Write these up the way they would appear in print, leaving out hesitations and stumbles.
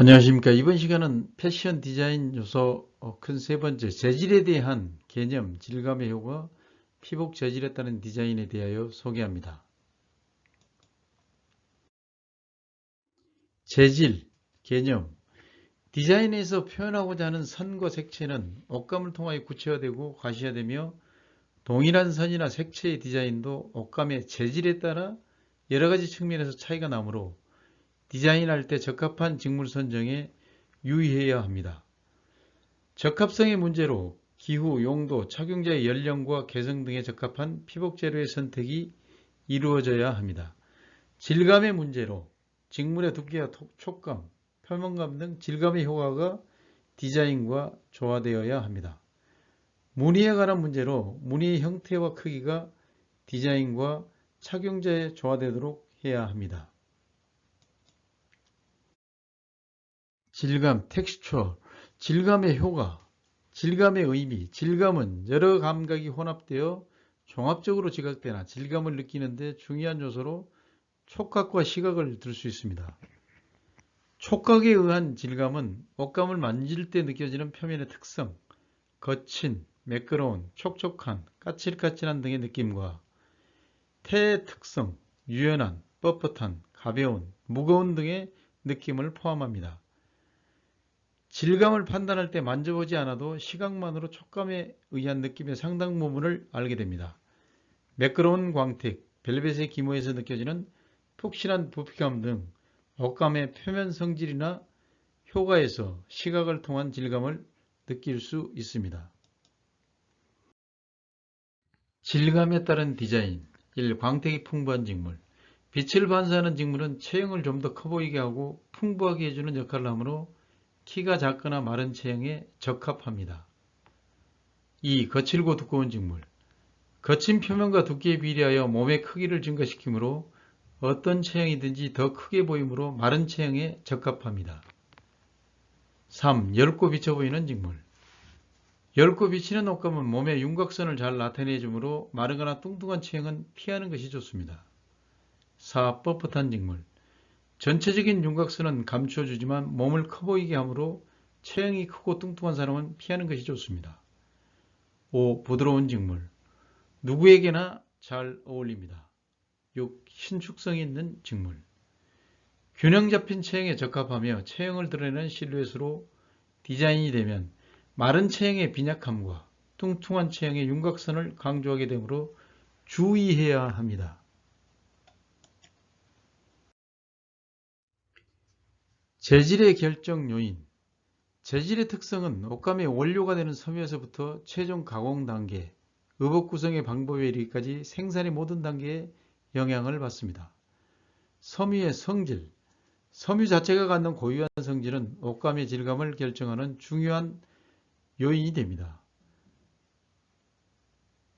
안녕하십니까. 이번 시간은 패션 디자인 요소 큰 세 번째, 재질에 대한 개념, 질감의 효과, 피복 재질에 따른 디자인에 대하여 소개합니다. 재질, 개념, 디자인에서 표현하고자 하는 선과 색채는 옷감을 통하여 구체화되고 과시화되며, 동일한 선이나 색채의 디자인도 옷감의 재질에 따라 여러 가지 측면에서 차이가 나므로 디자인할 때 적합한 직물 선정에 유의해야 합니다. 적합성의 문제로 기후, 용도, 착용자의 연령과 개성 등에 적합한 피복 재료의 선택이 이루어져야 합니다. 질감의 문제로 직물의 두께와 촉감, 표면감 등 질감의 효과가 디자인과 조화되어야 합니다. 무늬에 관한 문제로 무늬의 형태와 크기가 디자인과 착용자에 조화되도록 해야 합니다. 질감, 텍스처, 질감의 효과, 질감의 의미, 질감은 여러 감각이 혼합되어 종합적으로 지각되나 질감을 느끼는 데 중요한 요소로 촉각과 시각을 들 수 있습니다. 촉각에 의한 질감은 옷감을 만질 때 느껴지는 표면의 특성, 거친, 매끄러운, 촉촉한, 까칠까칠한 등의 느낌과 태의 특성, 유연한, 뻣뻣한, 가벼운, 무거운 등의 느낌을 포함합니다. 질감을 판단할 때 만져보지 않아도 시각만으로 촉감에 의한 느낌의 상당 부분을 알게 됩니다. 매끄러운 광택, 벨벳의 기모에서 느껴지는 푹신한 부피감 등 옷감의 표면 성질이나 효과에서 시각을 통한 질감을 느낄 수 있습니다. 질감에 따른 디자인 1. 광택이 풍부한 직물. 빛을 반사하는 직물은 체형을 좀 더 커 보이게 하고 풍부하게 해주는 역할을 하므로 키가 작거나 마른 체형에 적합합니다. 2. 거칠고 두꺼운 직물. 거친 표면과 두께에 비례하여 몸의 크기를 증가시키므로 어떤 체형이든지 더 크게 보이므로 마른 체형에 적합합니다. 3. 엷고 비쳐 보이는 직물. 엷고 비치는 옷감은 몸의 윤곽선을 잘 나타내주므로 마르거나 뚱뚱한 체형은 피하는 것이 좋습니다. 4. 뻣뻣한 직물. 전체적인 윤곽선은 감춰주지만 몸을 커 보이게 하므로 체형이 크고 뚱뚱한 사람은 피하는 것이 좋습니다. 5. 부드러운 직물. 누구에게나 잘 어울립니다. 6. 신축성이 있는 직물. 균형 잡힌 체형에 적합하며 체형을 드러내는 실루엣으로 디자인이 되면 마른 체형의 빈약함과 뚱뚱한 체형의 윤곽선을 강조하게 되므로 주의해야 합니다. 재질의 결정 요인. 재질의 특성은 옷감의 원료가 되는 섬유에서부터 최종 가공 단계, 의복 구성의 방법에 이르기까지 생산의 모든 단계에 영향을 받습니다. 섬유의 성질. 섬유 자체가 갖는 고유한 성질은 옷감의 질감을 결정하는 중요한 요인이 됩니다.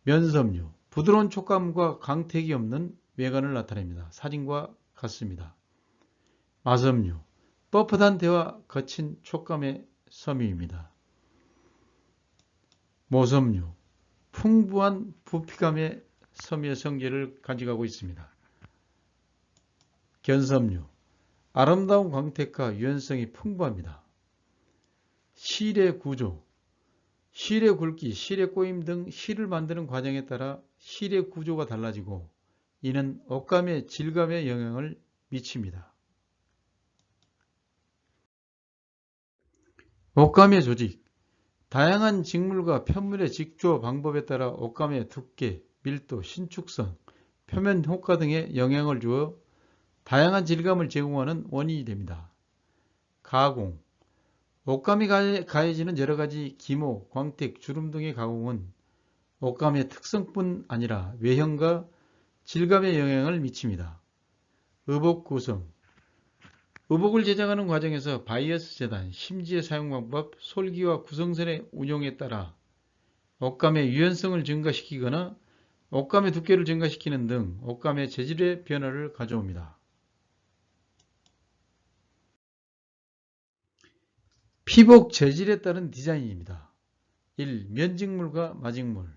면섬유. 부드러운 촉감과 광택이 없는 외관을 나타냅니다. 사진과 같습니다. 마섬유. 뻣뻣한 데와 거친 촉감의 섬유입니다. 모섬유. 풍부한 부피감의 섬유의 성질을 가져가고 있습니다. 견섬유. 아름다운 광택과 유연성이 풍부합니다. 실의 구조. 실의 굵기, 실의 꼬임 등 실을 만드는 과정에 따라 실의 구조가 달라지고 이는 옷감의 질감에 영향을 미칩니다. 옷감의 조직. 다양한 직물과 편물의 직조 방법에 따라 옷감의 두께, 밀도, 신축성, 표면 효과 등에 영향을 주어 다양한 질감을 제공하는 원인이 됩니다. 가공. 옷감이 가해지는 여러가지 기모, 광택, 주름 등의 가공은 옷감의 특성뿐 아니라 외형과 질감에 영향을 미칩니다. 의복 구성. 의복을 제작하는 과정에서 바이어스 재단, 심지의 사용 방법, 솔기와 구성선의 운용에 따라 옷감의 유연성을 증가시키거나 옷감의 두께를 증가시키는 등 옷감의 재질의 변화를 가져옵니다. 피복 재질에 따른 디자인입니다. 1. 면직물과 마직물.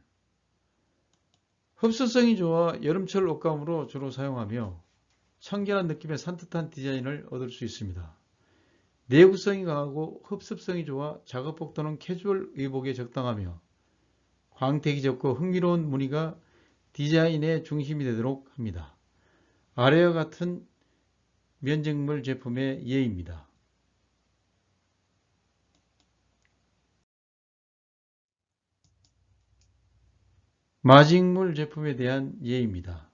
흡수성이 좋아 여름철 옷감으로 주로 사용하며 청결한 느낌의 산뜻한 디자인을 얻을 수 있습니다. 내구성이 강하고 흡습성이 좋아 작업복 또는 캐주얼 의복에 적당하며 광택이 적고 흥미로운 무늬가 디자인의 중심이 되도록 합니다. 아래와 같은 면직물 제품의 예입니다. 마직물 제품에 대한 예입니다.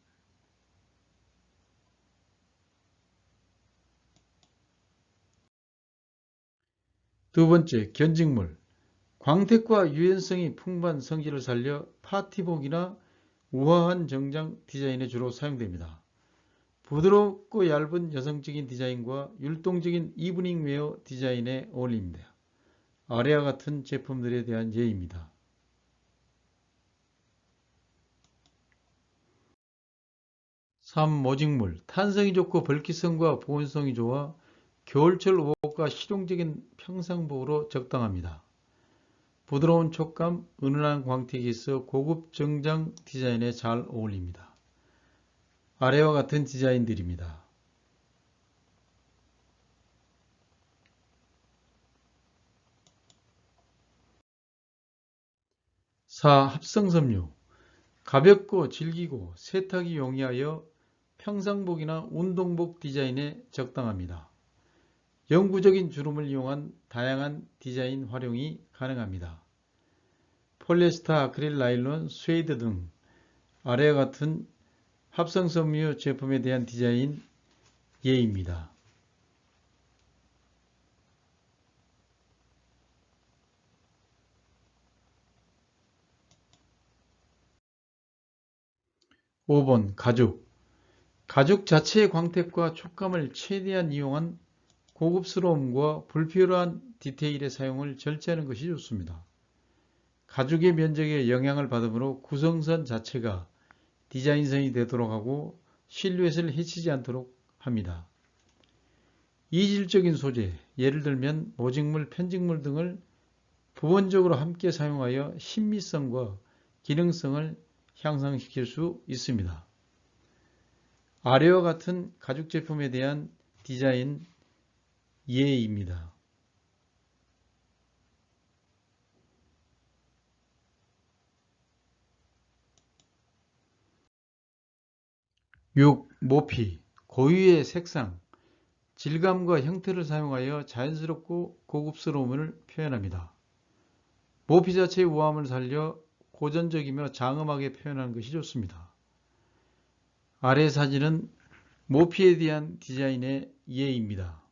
두 번째, 견직물. 광택과 유연성이 풍부한 성질을 살려 파티복이나 우아한 정장 디자인에 주로 사용됩니다. 부드럽고 얇은 여성적인 디자인과 율동적인 이브닝 웨어 디자인에 어울립니다. 아래와 같은 제품들에 대한 예입니다. 3. 모직물. 탄성이 좋고 벌기성과 보온성이 좋아 겨울철 옷과 실용적인 평상복으로 적당합니다. 부드러운 촉감, 은은한 광택이 있어 고급 정장 디자인에 잘 어울립니다. 아래와 같은 디자인들입니다. 4. 합성섬유. 가볍고 질기고 세탁이 용이하여 평상복이나 운동복 디자인에 적당합니다. 영구적인 주름을 이용한 다양한 디자인 활용이 가능합니다. 폴리에스터, 아크릴, 나일론, 스웨이드 등 아래와 같은 합성섬유 제품에 대한 디자인 예입니다. 5번 가죽. 가죽 자체의 광택과 촉감을 최대한 이용한 고급스러움과 불필요한 디테일의 사용을 절제하는 것이 좋습니다. 가죽의 면적에 영향을 받으므로 구성선 자체가 디자인성이 되도록 하고 실루엣을 해치지 않도록 합니다. 이질적인 소재, 예를 들면 모직물, 편직물 등을 부분적으로 함께 사용하여 신미성과 기능성을 향상시킬 수 있습니다. 아래와 같은 가죽 제품에 대한 디자인 예입니다. 6. 모피. 고유의 색상, 질감과 형태를 사용하여 자연스럽고 고급스러움을 표현합니다. 모피 자체의 우아함을 살려 고전적이며 장엄하게 표현하는 것이 좋습니다. 아래 사진은 모피에 대한 디자인의 예입니다.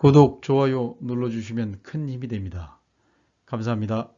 구독, 좋아요 눌러주시면 큰 힘이 됩니다. 감사합니다.